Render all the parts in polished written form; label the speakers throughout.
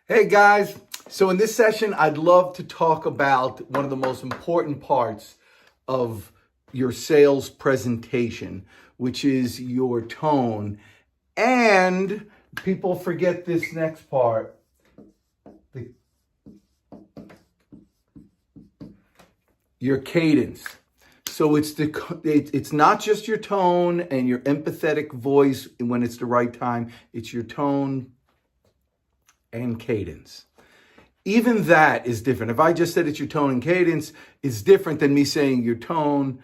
Speaker 1: Hey guys, so in this session, I'd love to talk about one of the most important parts of your sales presentation, which is your tone. And people forget this next part, your cadence. So it's not just your tone and your empathetic voice when it's the right time, it's your tone and cadence. Even that is different. If I just said it's your tone and cadence, it's different than me saying your tone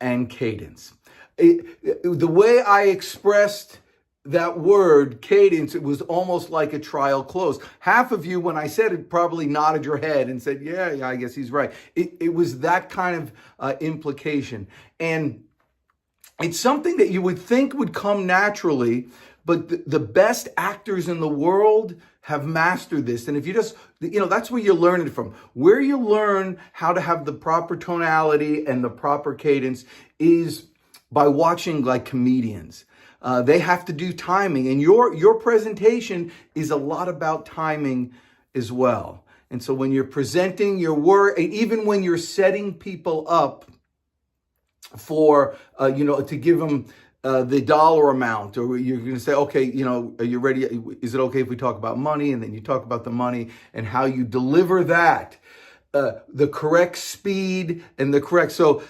Speaker 1: and cadence. The way I expressed that word, cadence, it was almost like a trial close. Half of you, when I said it, probably nodded your head and said, yeah, I guess he's right. It was that kind of implication. And it's something that you would think would come naturally, but the best actors in the world have mastered this. And if you just, that's where you learn it from. Where you learn how to have the proper tonality and the proper cadence is by watching like comedians. They have to do timing, and your presentation is a lot about timing as well. And so when you're presenting your work, even when you're setting people up for, to give them the dollar amount, or you're going to say, okay, are you ready? Is it okay if we talk about money? And then you talk about the money and how you deliver that, the correct speed and the correct, so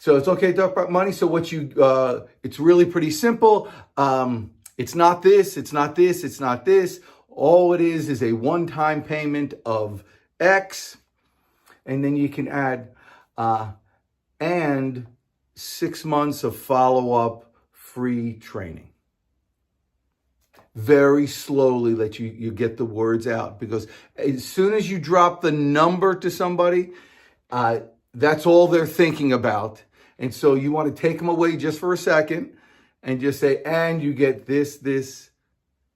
Speaker 1: it's okay to talk about money. So it's really pretty simple. It's not this, it's not this, it's not this. All it is a one-time payment of X. And then you can add, and 6 months of follow-up free training. Very slowly let you get the words out, because as soon as you drop the number to somebody, that's all they're thinking about. And so you want to take them away just for a second and just say, and you get this, this,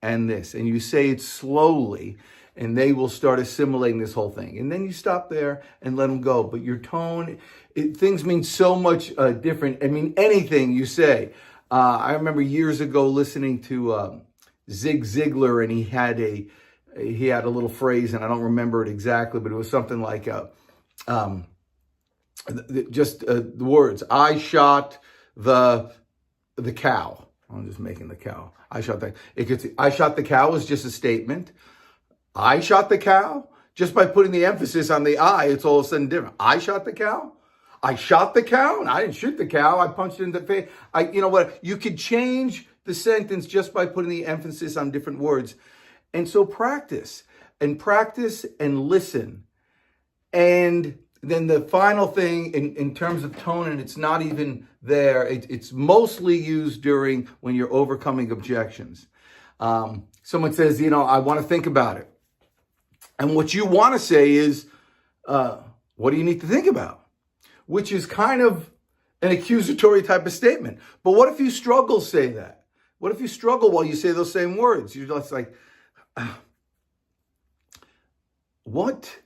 Speaker 1: and this. And you say it slowly, and they will start assimilating this whole thing. And then you stop there and let them go. But your tone, things mean so much different. I mean, anything you say. I remember years ago listening to Zig Ziglar, and he had a little phrase, and I don't remember it exactly, but it was something like, the words, I shot the cow. I'm just making the cow. I shot the cow is just a statement. I shot the cow, just by putting the emphasis on the I, it's all of a sudden different. I shot the cow. I shot the cow, and I didn't shoot the cow. I punched it in the face. You could change the sentence just by putting the emphasis on different words. And so practice and listen. And then the final thing in terms of tone, and it's not even there, it's mostly used when you're overcoming objections. Someone says, I want to think about it. And what you want to say is, what do you need to think about? Which is kind of an accusatory type of statement. But what if you struggle say that? What if you struggle while you say those same words? You're just like, what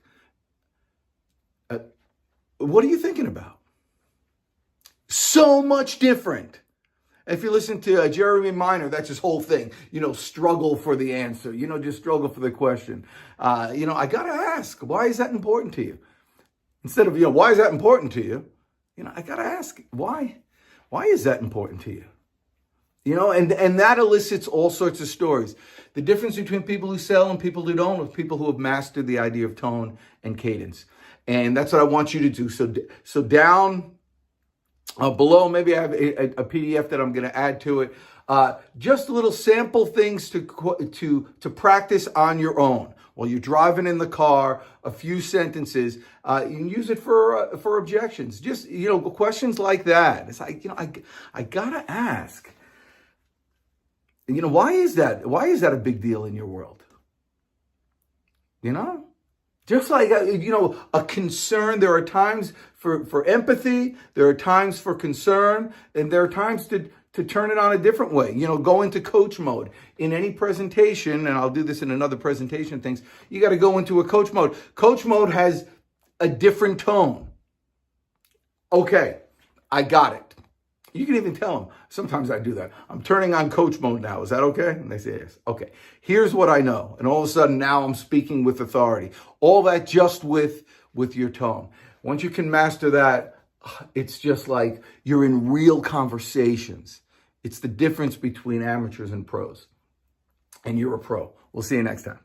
Speaker 1: are you thinking about? So much different. If you listen to Jeremy Minor, that's his whole thing. Struggle for the answer. Just struggle for the question. I got to ask, why is that important to you? Instead of, why is that important to you? I got to ask, why? Why is that important to you? And that elicits all sorts of stories. The difference between people who sell and people who don't is people who have mastered the idea of tone and cadence. And that's what I want you to do. So down below, maybe I have a PDF that I'm going to add to it. Just little sample things to practice on your own. While you're driving in the car, a few sentences, you can use it for objections. Just, questions like that. It's like, I got to ask, why is that? Why is that a big deal in your world? Just like, a concern. There are times for empathy. There are times for concern. And there are times to turn it on a different way. Go into coach mode. In any presentation, and I'll do this in another presentation things, you got to go into a coach mode. Coach mode has a different tone. Okay, I got it. You can even tell them. Sometimes I do that. I'm turning on coach mode now. Is that okay? And they say yes. Okay. Here's what I know. And all of a sudden now I'm speaking with authority. All that just with your tone. Once you can master that, it's just like you're in real conversations. It's the difference between amateurs and pros. And you're a pro. We'll see you next time.